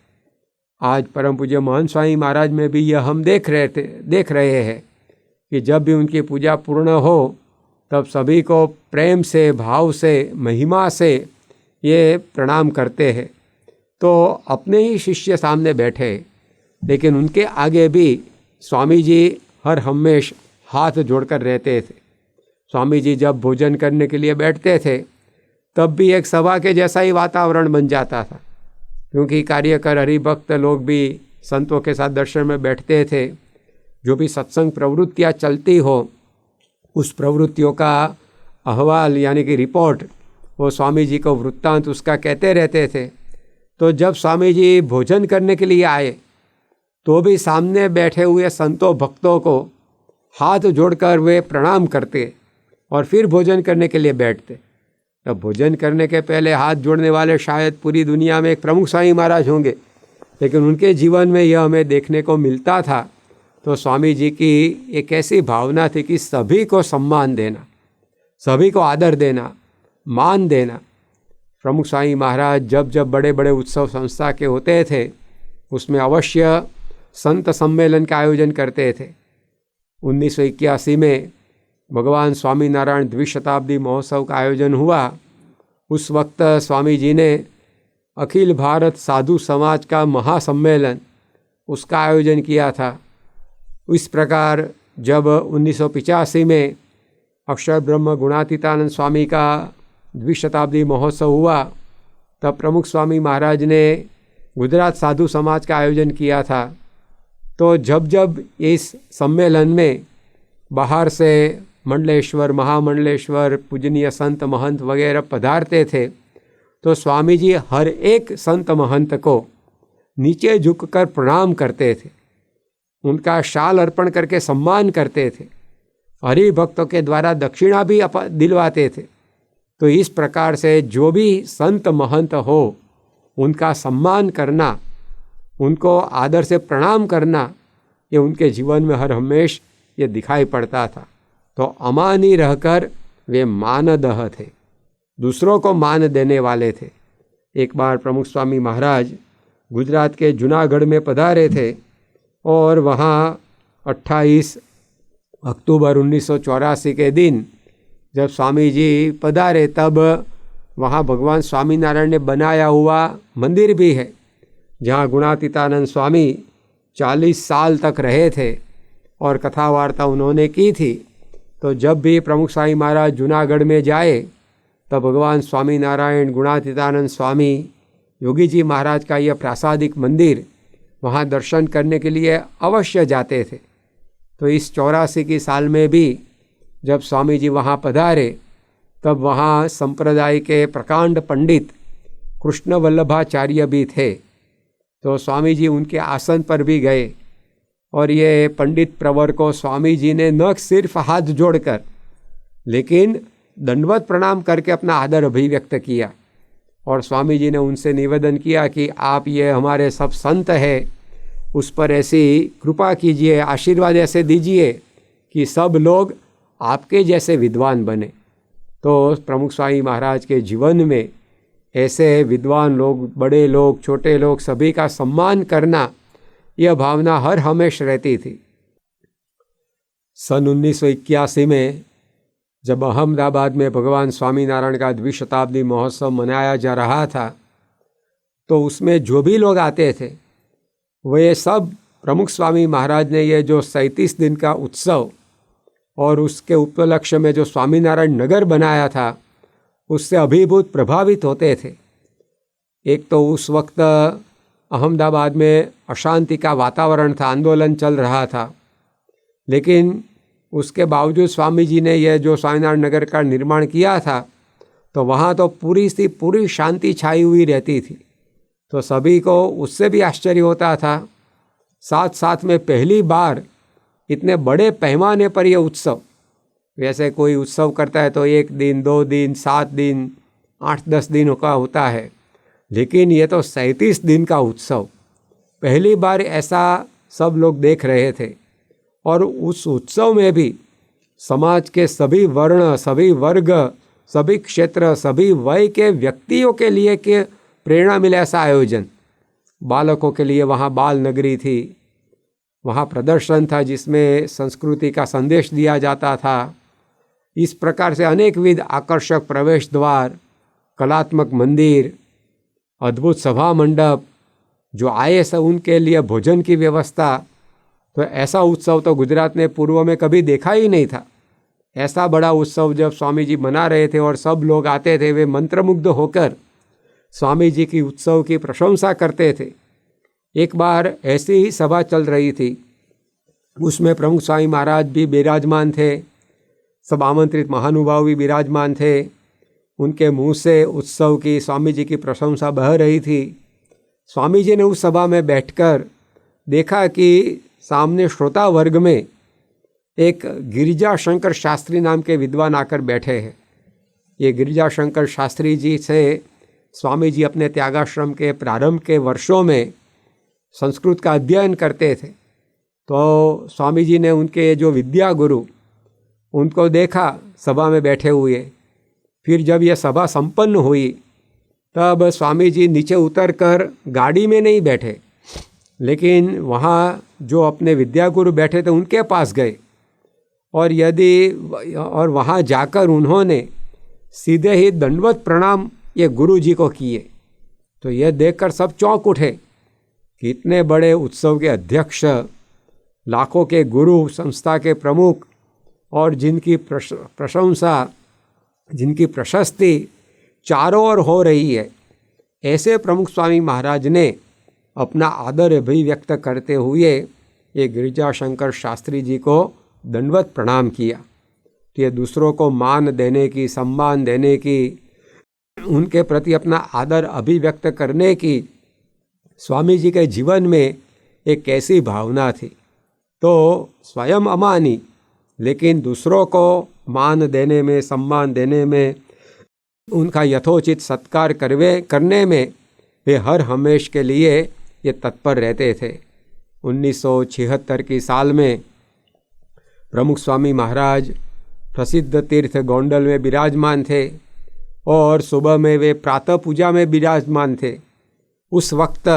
आज परम पूज्य मोहन स्वामी महाराज में भी यह हम देख रहे हैं कि जब भी उनकी पूजा पूर्ण हो तब सभी को प्रेम से, भाव से, महिमा से ये प्रणाम करते हैं। तो अपने ही शिष्य सामने बैठे, लेकिन उनके आगे भी स्वामी जी हर हमेश हाथ जोड़कर रहते थे। स्वामी जी जब भोजन करने के लिए बैठते थे तब भी एक सभा के जैसा ही वातावरण बन जाता था, क्योंकि कार्यकर हरिभक्त लोग भी संतों के साथ दर्शन में बैठते थे। जो भी सत्संग प्रवृत्तियाँ चलती हो उस प्रवृत्तियों का अहवाल यानी कि रिपोर्ट वो स्वामी जी को वृत्तांत उसका कहते रहते थे। तो जब स्वामी जी भोजन करने के लिए आए तो भी सामने बैठे हुए संतों भक्तों को हाथ जोड़कर वे प्रणाम करते और फिर भोजन करने के लिए बैठते। तब भोजन करने के पहले हाथ जोड़ने वाले शायद पूरी दुनिया में एक प्रमुख स्वामी महाराज होंगे, लेकिन उनके जीवन में यह हमें देखने को मिलता था। तो स्वामी जी की एक ऐसी भावना थी कि सभी को सम्मान देना, सभी को आदर देना, मान देना। प्रमुख स्वामी महाराज जब जब बड़े बड़े उत्सव संस्था के होते थे उसमें अवश्य संत सम्मेलन का आयोजन करते थे। 1981 में भगवान स्वामी नारायण द्विशताब्दी महोत्सव का आयोजन हुआ। उस वक्त स्वामी जी ने अखिल भारत साधु समाज का महासम्मेलन उसका आयोजन किया था। इस प्रकार जब 1985 में अक्षर ब्रह्म गुणातीतानंद स्वामी का द्विशताब्दी महोत्सव हुआ तब प्रमुख स्वामी महाराज ने गुजरात साधु समाज का आयोजन किया था। तो जब जब इस सम्मेलन में बाहर से मंडलेश्वर, महामंडलेश्वर, पूजनीय संत महंत वगैरह पधारते थे तो स्वामी जी हर एक संत महंत को नीचे झुककर प्रणाम करते थे, उनका शाल अर्पण करके सम्मान करते थे हरि भक्तों के द्वारा दक्षिणा भी दिलवाते थे। तो इस प्रकार से जो भी संत महंत हो उनका सम्मान करना, उनको आदर से प्रणाम करना, ये उनके जीवन में हर हमेश ये दिखाई पड़ता था। तो अमानी रहकर वे मानदह थे, दूसरों को मान देने वाले थे। एक बार प्रमुख स्वामी महाराज गुजरात के जूनागढ़ में पधारे थे और वहाँ 28 अक्टूबर 1984 के दिन जब स्वामी जी पधारे, तब वहाँ भगवान स्वामीनारायण ने बनाया हुआ मंदिर भी है, जहाँ गुणातीतानंद स्वामी 40 साल तक रहे थे और कथा वार्ता उन्होंने की थी। तो जब भी प्रमुख स्वामी महाराज जूनागढ़ में जाए तब भगवान स्वामीनारायण, गुणातीतानंद स्वामी, योगी जी महाराज का यह प्रासादिक मंदिर वहाँ दर्शन करने के लिए अवश्य जाते थे। तो इस 84 की साल में भी जब स्वामी जी वहाँ पधारे तब वहाँ संप्रदाय के प्रकांड पंडित कृष्ण वल्लभाचार्य भी थे। तो स्वामी जी उनके आसन पर भी गए और ये पंडित प्रवर को स्वामी जी ने न सिर्फ हाथ जोड़कर लेकिन दंडवत प्रणाम करके अपना आदर अभिव्यक्त किया। और स्वामी जी ने उनसे निवेदन किया कि आप ये हमारे सब संत हैं, उस पर ऐसी कृपा कीजिए, आशीर्वाद ऐसे दीजिए कि सब लोग आपके जैसे विद्वान बने। तो प्रमुख स्वामी महाराज के जीवन में ऐसे विद्वान लोग, बड़े लोग, छोटे लोग, सभी का सम्मान करना, यह भावना हर हमेश रहती थी। सन 1981 में जब अहमदाबाद में भगवान स्वामीनारायण का द्विशताब्दी महोत्सव मनाया जा रहा था, तो उसमें जो भी लोग आते थे वे सब प्रमुख स्वामी महाराज ने ये जो 37 दिन का उत्सव और उसके उपलक्ष्य में जो स्वामीनारायण नगर बनाया था, उससे अभिभूत प्रभावित होते थे। एक तो उस वक्त अहमदाबाद में अशांति का वातावरण था, आंदोलन चल रहा था, लेकिन उसके बावजूद स्वामी जी ने यह जो स्वामीनारायण नगर का निर्माण किया था, तो वहाँ तो पूरी शांति छाई हुई रहती थी। तो सभी को उससे भी आश्चर्य होता था। साथ साथ में पहली बार इतने बड़े पैमाने पर यह उत्सव, वैसे कोई उत्सव करता है तो 1 दिन, 2 दिन, 7 दिन, 8-10 दिन का होता है, लेकिन ये तो 37 दिन का उत्सव, पहली बार ऐसा सब लोग देख रहे थे। और उस उत्सव में भी समाज के सभी वर्ण, सभी वर्ग, सभी क्षेत्र, सभी वय के व्यक्तियों के लिए के प्रेरणा मिले ऐसा आयोजन। बालकों के लिए वहाँ बाल नगरी थी, वहाँ प्रदर्शन था जिसमें संस्कृति का संदेश दिया जाता था। इस प्रकार से अनेकविध आकर्षक प्रवेश द्वार, कलात्मक मंदिर, अद्भुत सभा मंडप, जो आए सब उनके लिए भोजन की व्यवस्था। तो ऐसा उत्सव तो गुजरात ने पूर्व में कभी देखा ही नहीं था। ऐसा बड़ा उत्सव जब स्वामी जी मना रहे थे और सब लोग आते थे, वे मंत्रमुग्ध होकर स्वामी जी की उत्सव की प्रशंसा करते थे। एक बार ऐसी ही सभा चल रही थी, उसमें प्रमुख स्वामी महाराज भी विराजमान थे, सब आमंत्रित महानुभाव भी विराजमान थे। उनके मुंह से उत्सव की, स्वामी जी की प्रशंसा बह रही थी। स्वामी जी ने उस सभा में बैठकर देखा कि सामने श्रोता वर्ग में एक गिरिजा शंकर शास्त्री नाम के विद्वान आकर बैठे हैं। ये गिरिजा शंकर शास्त्री जी से स्वामी जी अपने त्यागाश्रम के प्रारंभ के वर्षों में संस्कृत का अध्ययन करते थे। तो स्वामी जी ने उनके जो विद्या गुरु, उनको देखा सभा में बैठे हुए। फिर जब यह सभा संपन्न हुई तब स्वामी जी नीचे उतरकर गाड़ी में नहीं बैठे, लेकिन वहाँ जो अपने विद्यागुरु बैठे थे उनके पास गए और वहाँ जाकर उन्होंने सीधे ही दंडवत प्रणाम ये गुरु जी को किए। तो यह देखकर सब चौंक उठे कि इतने बड़े उत्सव के अध्यक्ष, लाखों के गुरु, संस्था के प्रमुख और जिनकी प्रशंसा, जिनकी प्रशस्ति चारों ओर हो रही है, ऐसे प्रमुख स्वामी महाराज ने अपना आदर अभिव्यक्त करते हुए ये गिरिजा शंकर शास्त्री जी को दंडवत प्रणाम किया। तो ये दूसरों को मान देने की, सम्मान देने की, उनके प्रति अपना आदर अभिव्यक्त करने की स्वामी जी के जीवन में एक ऐसी भावना थी। तो स्वयं अमानी लेकिन दूसरों को मान देने में, सम्मान देने में, उनका यथोचित सत्कार करने में वे हर हमेश के लिए ये तत्पर रहते थे। 1976 की साल में प्रमुख स्वामी महाराज प्रसिद्ध तीर्थ गोंडल में विराजमान थे और सुबह में वे प्रातः पूजा में विराजमान थे। उस वक्त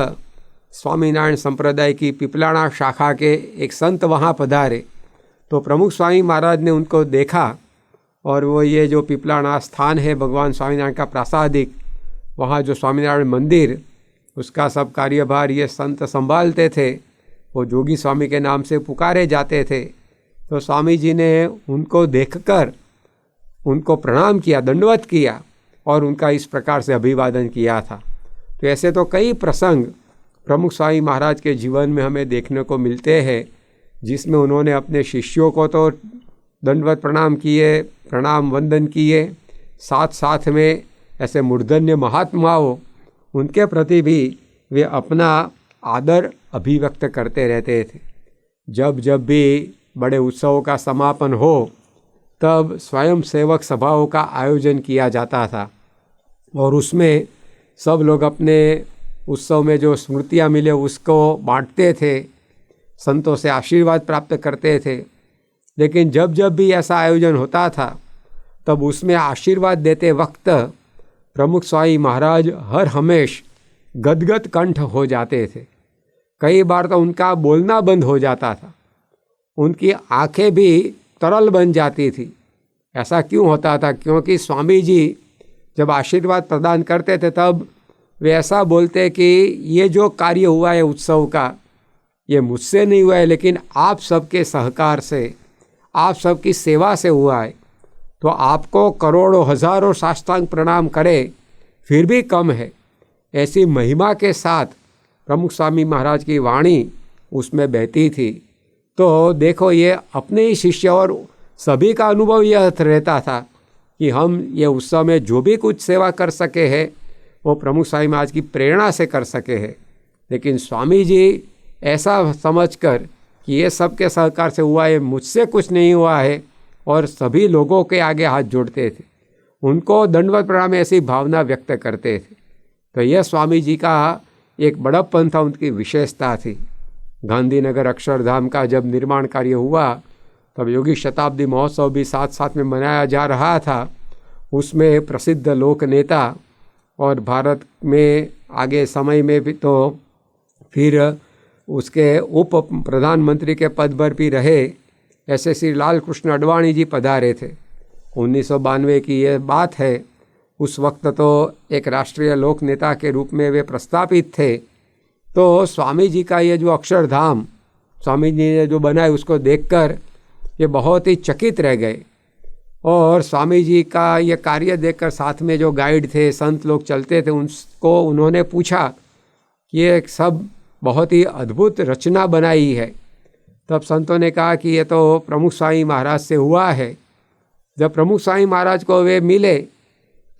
स्वामीनारायण संप्रदाय की पिपलाणा शाखा के एक संत वहाँ पधारे, तो प्रमुख स्वामी महाराज ने उनको देखा और वो ये जो पिपलाणा स्थान है भगवान स्वामीनारायण का प्रासादिक, वहाँ जो स्वामीनारायण मंदिर, उसका सब कार्यभार ये संत संभालते थे। वो जोगी स्वामी के नाम से पुकारे जाते थे। तो स्वामी जी ने उनको देखकर उनको प्रणाम किया, दंडवत किया और उनका इस प्रकार से अभिवादन किया था। तो ऐसे तो कई प्रसंग प्रमुख स्वामी महाराज के जीवन में हमें देखने को मिलते हैं, जिसमें उन्होंने अपने शिष्यों को तो दंडवत प्रणाम किए, प्रणाम वंदन किए, साथ साथ में ऐसे मूर्धन्य महात्माओं, उनके प्रति भी वे अपना आदर अभिव्यक्त करते रहते थे। जब जब भी बड़े उत्सवों का समापन हो तब स्वयं सेवक सभाओं का आयोजन किया जाता था और उसमें सब लोग अपने उत्सव में जो स्मृतियाँ मिले उसको बांटते थे, संतों से आशीर्वाद प्राप्त करते थे। लेकिन जब जब भी ऐसा आयोजन होता था तब उसमें आशीर्वाद देते वक्त प्रमुख स्वामी महाराज हर हमेश गदगद कंठ हो जाते थे। कई बार तो उनका बोलना बंद हो जाता था, उनकी आंखें भी तरल बन जाती थी। ऐसा क्यों होता था? क्योंकि स्वामी जी जब आशीर्वाद प्रदान करते थे तब वे ऐसा बोलते कि ये जो कार्य हुआ है उत्सव का, ये मुझसे नहीं हुआ है, लेकिन आप सबके सहकार से, आप सबकी सेवा से हुआ है। तो आपको करोड़ों हजारों साष्टांग प्रणाम करे फिर भी कम है। ऐसी महिमा के साथ प्रमुख स्वामी महाराज की वाणी उसमें बहती थी। तो देखो, ये अपने ही शिष्य और सभी का अनुभव यह रहता था कि हम ये उत्सव में जो भी कुछ सेवा कर सके हैं वो प्रमुख स्वामी महाराज की प्रेरणा से कर सके हैं। लेकिन स्वामी जी ऐसा समझकर कि ये सबके सहकार से हुआ है, मुझसे कुछ नहीं हुआ है, और सभी लोगों के आगे हाथ जोड़ते थे, उनको दंडवत प्रणाम ऐसी भावना व्यक्त करते थे। तो यह स्वामी जी का एक बड़प्पन था, उनकी विशेषता थी। गांधीनगर अक्षरधाम का जब निर्माण कार्य हुआ तब योगी शताब्दी महोत्सव भी साथ साथ में मनाया जा रहा था। उसमें प्रसिद्ध लोक नेता और भारत में आगे समय में भी तो फिर उसके उप प्रधानमंत्री के पद पर भी रहे ऐसे श्री लाल कृष्ण अडवाणी जी पधारे थे। 1992 की ये बात है। उस वक्त तो एक राष्ट्रीय लोक नेता के रूप में वे प्रस्थापित थे। तो स्वामी जी का ये जो अक्षरधाम स्वामी जी ने जो बनाया उसको देखकर ये बहुत ही चकित रह गए, और स्वामी जी का ये कार्य देखकर साथ में जो गाइड थे, संत लोग चलते थे, उनको उन्होंने पूछा कि ये सब बहुत ही अद्भुत रचना बनाई है। तब संतों ने कहा कि ये तो प्रमुख स्वामी महाराज से हुआ है। जब प्रमुख स्वामी महाराज को वे मिले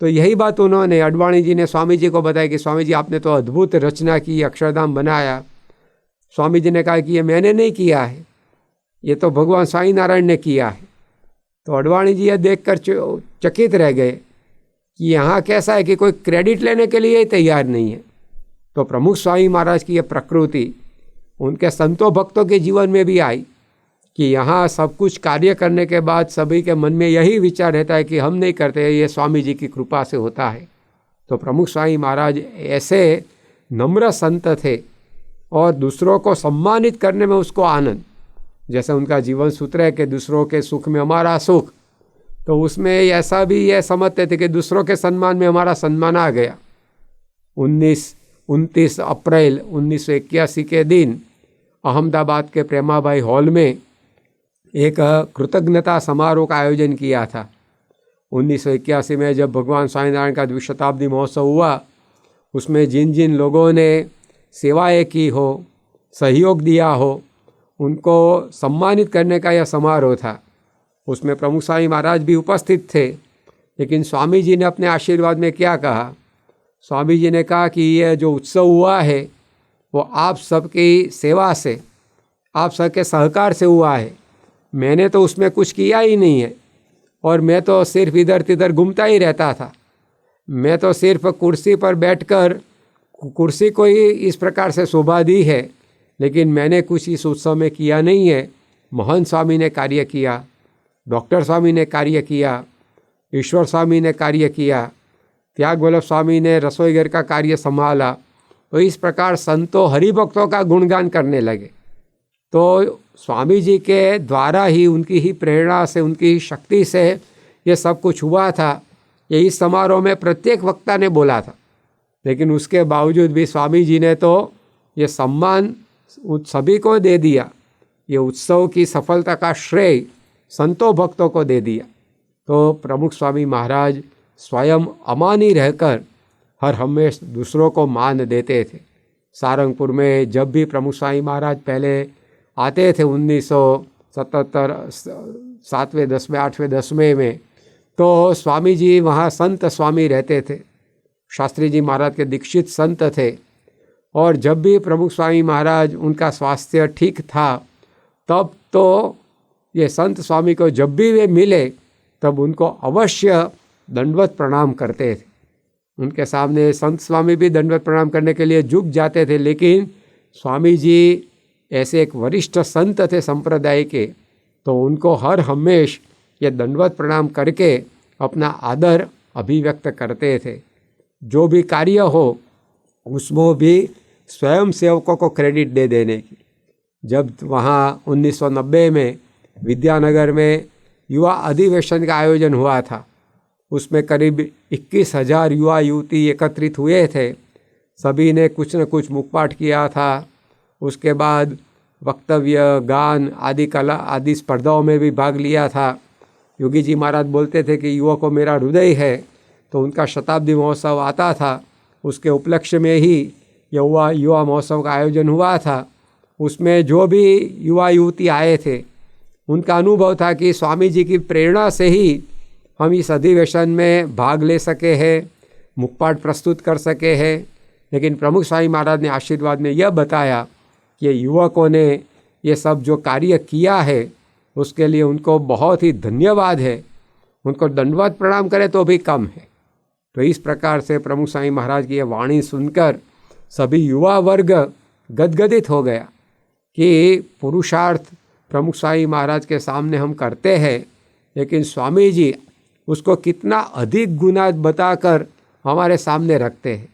तो यही बात उन्होंने, अडवाणी जी ने स्वामी जी को बताया कि स्वामी जी आपने तो अद्भुत रचना की, अक्षरधाम बनाया। स्वामी जी ने कहा कि ये मैंने नहीं किया है, ये तो भगवान स्वामी नारायण ने किया है। तो अडवाणी जी यह देखकर चकित रह गए कि यहाँ कैसा है कि कोई क्रेडिट लेने के लिए ही तैयार नहीं है। तो प्रमुख स्वामी महाराज की यह प्रकृति उनके संतों भक्तों के जीवन में भी आई कि यहाँ सब कुछ कार्य करने के बाद सभी के मन में यही विचार रहता है कि हम नहीं करते, ये स्वामी जी की कृपा से होता है। तो प्रमुख स्वामी महाराज ऐसे नम्र संत थे और दूसरों को सम्मानित करने में उसको आनंद, जैसे उनका जीवन सूत्र है कि दूसरों के सुख में हमारा सुख, तो उसमें ऐसा भी यह समझते थे कि दूसरों के सम्मान में हमारा सम्मान आ गया। 29 अप्रैल 1981 के दिन अहमदाबाद के प्रेमाभाई हॉल में एक कृतज्ञता समारोह का आयोजन किया था। 1981 में जब भगवान स्वामीनारायण का द्विशताब्दी महोत्सव हुआ, उसमें जिन जिन लोगों ने सेवाएं की हो, सहयोग दिया हो, उनको सम्मानित करने का यह समारोह था। उसमें प्रमुख स्वामी महाराज भी उपस्थित थे। लेकिन स्वामी जी ने अपने आशीर्वाद में क्या कहा? स्वामी जी ने कहा कि यह जो उत्सव हुआ है वो आप सबकी सेवा से, आप सबके सहकार से हुआ है। मैंने तो उसमें कुछ किया ही नहीं है और मैं तो सिर्फ इधर तिधर घूमता ही रहता था। मैं तो सिर्फ कुर्सी पर बैठकर कुर्सी को ही इस प्रकार से शोभा दी है, लेकिन मैंने कुछ इस उत्सव में किया नहीं है। मोहन स्वामी ने कार्य किया, डॉक्टर स्वामी ने कार्य किया, ईश्वर स्वामी ने कार्य किया, त्याग वल्लभ स्वामी ने रसोई घर का कार्य संभाला। तो इस प्रकार संतों हरिभक्तों का गुणगान करने लगे। तो स्वामी जी के द्वारा ही, उनकी ही प्रेरणा से, उनकी ही शक्ति से ये सब कुछ हुआ था। ये इस समारोह में प्रत्येक वक्ता ने बोला था, लेकिन उसके बावजूद भी स्वामी जी ने तो ये सम्मान सभी को दे दिया। ये उत्सव की सफलता का श्रेय संतों भक्तों को दे दिया। तो प्रमुख स्वामी महाराज स्वयं अमानी रहकर हर हमेश दूसरों को मान देते थे। सारंगपुर में जब भी प्रमुख स्वामी महाराज पहले आते थे 1977 7वें 10वें 8वें 10वें में, तो स्वामी जी वहाँ संत स्वामी रहते थे। शास्त्री जी महाराज के दीक्षित संत थे और जब भी प्रमुख स्वामी महाराज उनका स्वास्थ्य ठीक था, तब तो ये संत स्वामी को जब भी वे मिले तब उनको अवश्य दंडवत प्रणाम करते थे। उनके सामने संत स्वामी भी दंडवत प्रणाम करने के लिए झुक जाते थे, लेकिन स्वामी जी ऐसे एक वरिष्ठ संत थे संप्रदाय के, तो उनको हर हमेश ये दंडवत प्रणाम करके अपना आदर अभिव्यक्त करते थे। जो भी कार्य हो उसमें भी स्वयं सेवकों को क्रेडिट दे देने की। जब वहाँ 1990 में विद्यानगर में युवा अधिवेशन का आयोजन हुआ था, उसमें करीब 21,000 युवा युवती एकत्रित हुए थे। सभी ने कुछ न कुछ मुखपाठ किया था। उसके बाद वक्तव्य, गान आदि कला आदि स्पर्धाओं में भी भाग लिया था। योगी जी महाराज बोलते थे कि युवा को मेरा हृदय है, तो उनका शताब्दी महोत्सव आता था, उसके उपलक्ष्य में ही युवा महोत्सव का आयोजन हुआ था। उसमें जो भी युवा युवती आए थे, उनका अनुभव था कि स्वामी जी की प्रेरणा से ही हम इस अधिवेशन में भाग ले सके हैं, मुखपाठ प्रस्तुत कर सके हैं। लेकिन प्रमुख स्वामी महाराज ने आशीर्वाद में यह बताया कि युवकों ने ये सब जो कार्य किया है उसके लिए उनको बहुत ही धन्यवाद है, उनको दंडवत प्रणाम करें तो भी कम है। तो इस प्रकार से प्रमुख स्वामी महाराज की यह वाणी सुनकर सभी युवा वर्ग गदगदित हो गया कि पुरुषार्थ प्रमुख स्वामी महाराज के सामने हम करते हैं, लेकिन स्वामी जी उसको कितना अधिक गुना बताकर हमारे सामने रखते हैं।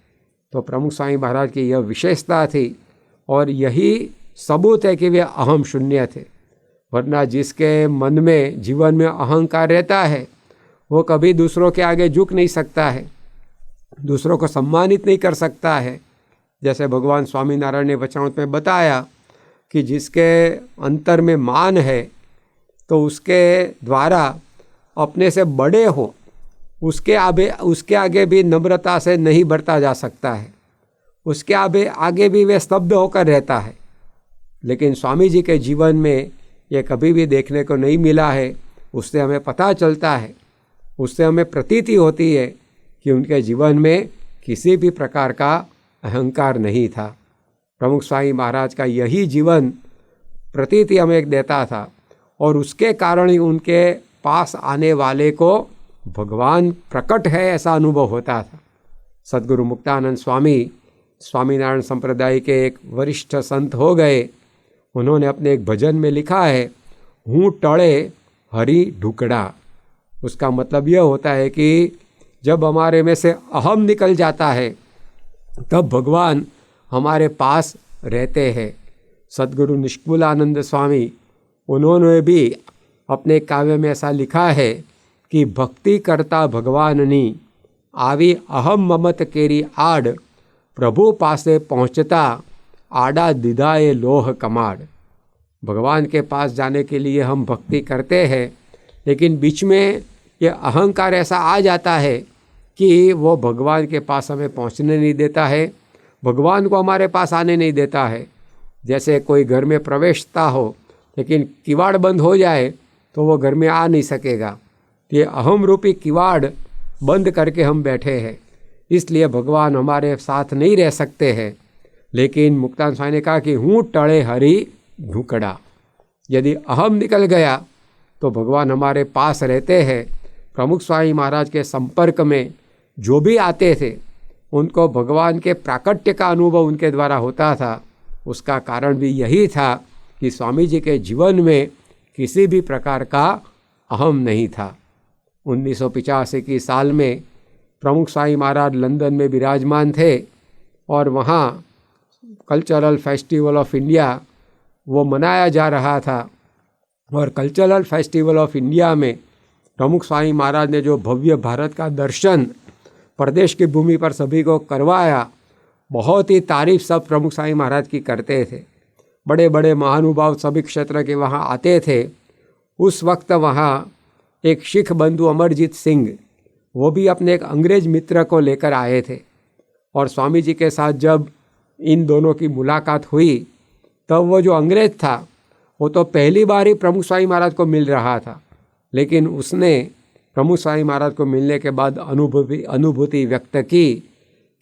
तो प्रमुख स्वामी महाराज की यह विशेषता थी और यही सबूत है कि वे अहम शून्य थे। वरना जिसके मन में, जीवन में अहंकार रहता है, वो कभी दूसरों के आगे झुक नहीं सकता है, दूसरों को सम्मानित नहीं कर सकता है। जैसे भगवान स्वामीनारायण ने वचनामृत में बताया कि जिसके अंतर में मान है, तो उसके द्वारा अपने से बड़े हो उसके आगे भी नम्रता से नहीं बढ़ता जा सकता है, उसके आगे भी वे स्तब्ध होकर रहता है। लेकिन स्वामी जी के जीवन में ये कभी भी देखने को नहीं मिला है। उससे हमें पता चलता है, उससे हमें प्रतीति होती है कि उनके जीवन में किसी भी प्रकार का अहंकार नहीं था। प्रमुख स्वामी महाराज का यही जीवन प्रतीति हमें एक देता था और उसके कारण ही उनके पास आने वाले को भगवान प्रकट है ऐसा अनुभव होता था। सद्गुरु मुक्तानंद स्वामी स्वामीनारायण संप्रदाय के एक वरिष्ठ संत हो गए। उन्होंने अपने एक भजन में लिखा है, हूँ टळे हरि ढुकड़ा। उसका मतलब यह होता है कि जब हमारे में से अहम निकल जाता है तब भगवान हमारे पास रहते हैं। सद्गुरु निष्कुलानंद स्वामी, उन्होंने भी अपने काव्य में ऐसा लिखा है कि भक्ति करता भगवाननी आवी अहम ममत केरी आड़, प्रभु पासे पहुँचता आड़ा दिदाए लोह कमाड़। भगवान के पास जाने के लिए हम भक्ति करते हैं, लेकिन बीच में ये अहंकार ऐसा आ जाता है कि वो भगवान के पास हमें पहुंचने नहीं देता है, भगवान को हमारे पास आने नहीं देता है। जैसे कोई घर में प्रवेशता हो लेकिन किवाड़ बंद हो जाए तो वो घर में आ नहीं सकेगा। ये अहम रूपी किवाड़ बंद करके हम बैठे हैं, इसलिए भगवान हमारे साथ नहीं रह सकते हैं। लेकिन मुक्तानंद स्वामी ने कहा कि हूँ टळे हरि ढुकड़ा, यदि अहम निकल गया तो भगवान हमारे पास रहते हैं। प्रमुख स्वामी महाराज के संपर्क में जो भी आते थे उनको भगवान के प्राकट्य का अनुभव उनके द्वारा होता था। उसका कारण भी यही था कि स्वामी जी के जीवन में किसी भी प्रकार का अहम नहीं था। 1985 की साल में प्रमुख स्वामी महाराज लंदन में विराजमान थे और वहाँ कल्चरल फेस्टिवल ऑफ इंडिया वो मनाया जा रहा था। और कल्चरल फेस्टिवल ऑफ इंडिया में प्रमुख स्वामी महाराज ने जो भव्य भारत का दर्शन प्रदेश की भूमि पर सभी को करवाया, बहुत ही तारीफ सब प्रमुख स्वामी महाराज की करते थे। बड़े बड़े महानुभाव सभी क्षेत्र के वहाँ आते थे। उस वक्त वहाँ एक सिख बंधु अमरजीत सिंह, वो भी अपने एक अंग्रेज मित्र को लेकर आए थे और स्वामी जी के साथ जब इन दोनों की मुलाकात हुई तब वो जो अंग्रेज था वो तो पहली बार ही प्रमुख स्वामी महाराज को मिल रहा था, लेकिन उसने प्रमुख स्वामी महाराज को मिलने के बाद अनुभूति व्यक्त की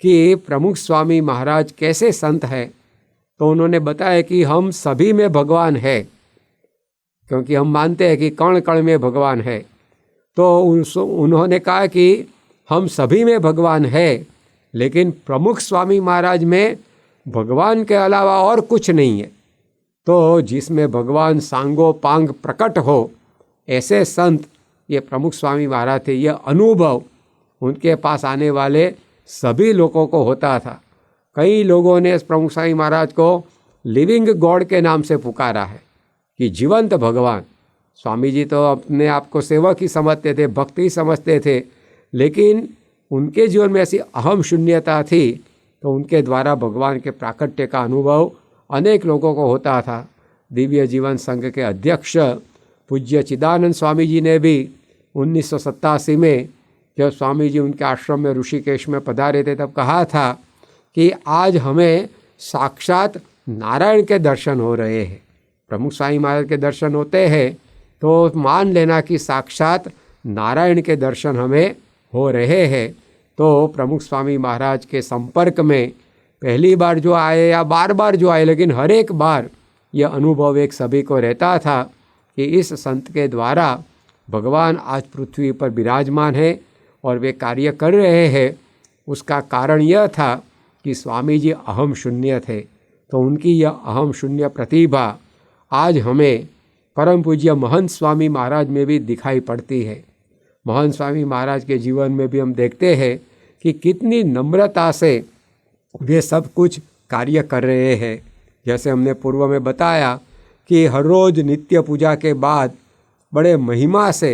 कि प्रमुख स्वामी महाराज कैसे संत हैं। तो उन्होंने बताया कि हम सभी में भगवान है, क्योंकि हम मानते हैं कि कण कण में भगवान है। तो उन्होंने कहा कि हम सभी में भगवान है, लेकिन प्रमुख स्वामी महाराज में भगवान के अलावा और कुछ नहीं है। तो जिसमें भगवान सांगो पांग प्रकट हो, ऐसे संत ये प्रमुख स्वामी महाराज थे। ये अनुभव उनके पास आने वाले सभी लोगों को होता था। कई लोगों ने प्रमुख स्वामी महाराज को लिविंग गॉड के नाम से पुकारा है कि जीवंत भगवान। स्वामी जी तो अपने आप को सेवक ही समझते थे, भक्त ही समझते थे, लेकिन उनके जीवन में ऐसी अहम शून्यता थी तो उनके द्वारा भगवान के प्राकट्य का अनुभव अनेक लोगों को होता था। दिव्य जीवन संघ के अध्यक्ष पूज्य चिदानंद स्वामी जी ने भी 1987 में जब स्वामी जी उनके आश्रम में ऋषिकेश में पधारे थे तब कहा था कि आज हमें साक्षात नारायण के दर्शन हो रहे हैं। प्रमुख स्वामी महाराज के दर्शन होते हैं तो मान लेना कि साक्षात नारायण के दर्शन हमें हो रहे हैं। तो प्रमुख स्वामी महाराज के संपर्क में पहली बार जो आए या बार बार जो आए, लेकिन हर एक बार यह अनुभव एक सभी को रहता था कि इस संत के द्वारा भगवान आज पृथ्वी पर विराजमान है और वे कार्य कर रहे हैं। उसका कारण यह था कि स्वामी जी अहम शून्य थे, तो उनकी यह अहम शून्य प्रतिभा आज हमें परम पूज्य महंत स्वामी महाराज में भी दिखाई पड़ती है। महंत स्वामी महाराज के जीवन में भी हम देखते हैं कि कितनी नम्रता से वे सब कुछ कार्य कर रहे हैं। जैसे हमने पूर्व में बताया कि हर रोज़ नित्य पूजा के बाद बड़े महिमा से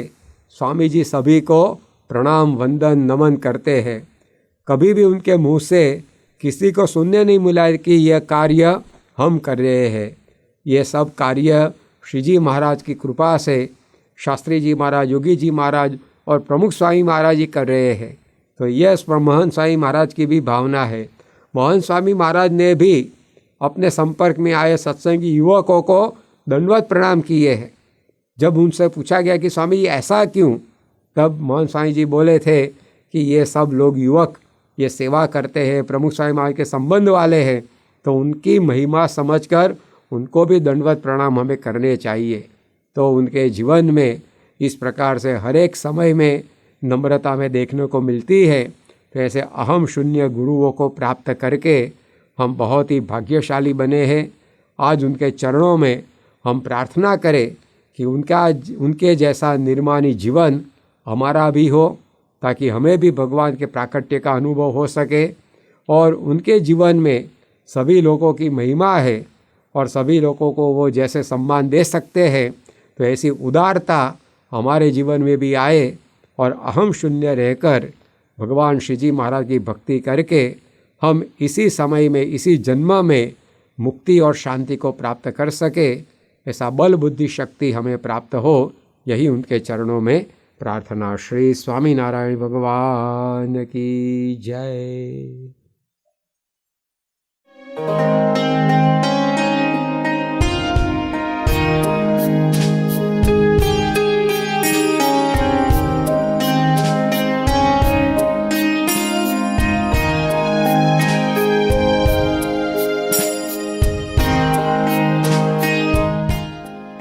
स्वामी जी सभी को प्रणाम वंदन नमन करते हैं। कभी भी उनके मुँह से किसी को सुनने नहीं मिला कि यह कार्य हम कर रहे हैं। ये सब कार्य श्री जी महाराज की कृपा से शास्त्री जी महाराज, योगी जी महाराज और प्रमुख स्वामी महाराज जी कर रहे हैं। तो यह महंत स्वामी महाराज की भी भावना है। महंत स्वामी महाराज ने भी अपने संपर्क में आए सत्संगी युवकों को दंडवत प्रणाम किए हैं। जब उनसे पूछा गया कि स्वामी जी ऐसा क्यों, तब महंत स्वामी जी बोले थे कि ये सब लोग युवक ये सेवा करते हैं, प्रमुख स्वामी महाराज के संबंध वाले हैं, तो उनकी महिमा समझकर उनको भी दंडवत प्रणाम हमें करने चाहिए। तो उनके जीवन में इस प्रकार से हर एक समय में नम्रता में देखने को मिलती है। तो ऐसे अहम शून्य गुरुओं को प्राप्त करके हम बहुत ही भाग्यशाली बने हैं। आज उनके चरणों में हम प्रार्थना करें कि उनके जैसा निर्माणी जीवन हमारा भी हो, ताकि हमें भी भगवान के प्राकट्य का अनुभव हो सके। और उनके जीवन में सभी लोगों की महिमा है और सभी लोगों को वो जैसे सम्मान दे सकते हैं, तो ऐसी उदारता हमारे जीवन में भी आए और अहम शून्य रहकर भगवान श्री जी महाराज की भक्ति करके हम इसी समय में, इसी जन्म में मुक्ति और शांति को प्राप्त कर सके। ऐसा बल बुद्धि शक्ति हमें प्राप्त हो, यही उनके चरणों में प्रार्थना। श्री स्वामी नारायण भगवान की जय।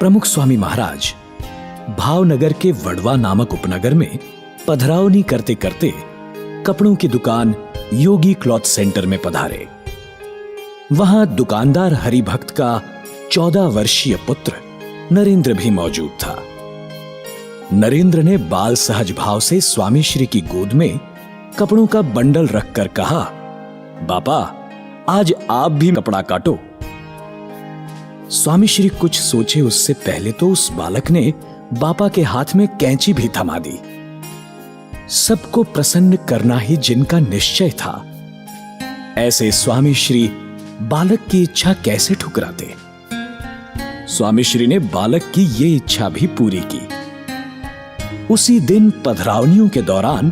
प्रमुख स्वामी महाराज भावनगर के वडवा नामक उपनगर में पधरावनी करते करते कपड़ों की दुकान योगी क्लॉथ सेंटर में पधारे। वहां दुकानदार हरिभक्त का 14 वर्षीय पुत्र नरेंद्र भी मौजूद था। नरेंद्र ने बाल सहज भाव से स्वामी श्री की गोद में कपड़ों का बंडल रखकर कहा, बापा आज आप भी कपड़ा काटो। स्वामी श्री कुछ सोचे उससे पहले तो उस बालक ने बापा के हाथ में कैंची भी थमा दी। सबको प्रसन्न करना ही जिनका निश्चय था, ऐसे स्वामी श्री बालक की इच्छा कैसे ठुकराते। स्वामी श्री ने बालक की ये इच्छा भी पूरी की। उसी दिन पधरावनियों के दौरान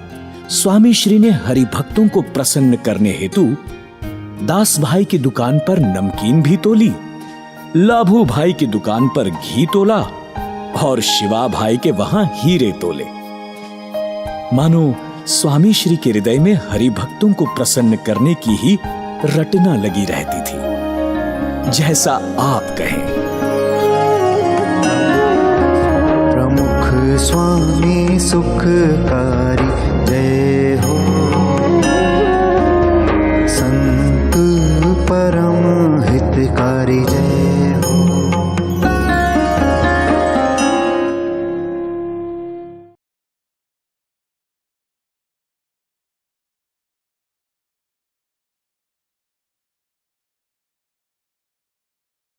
स्वामी श्री ने हरिभक्तों को प्रसन्न करने हेतु दास भाई की दुकान पर नमकीन भी तोली, लाभू भाई की दुकान पर घी तोला और शिवा भाई के वहां हीरे तोले। मानो स्वामी श्री के हृदय में हरिभक्तों को प्रसन्न करने की ही रटना लगी रहती थी। जैसा आप कहें। प्रमुख स्वामी सुखकारी जय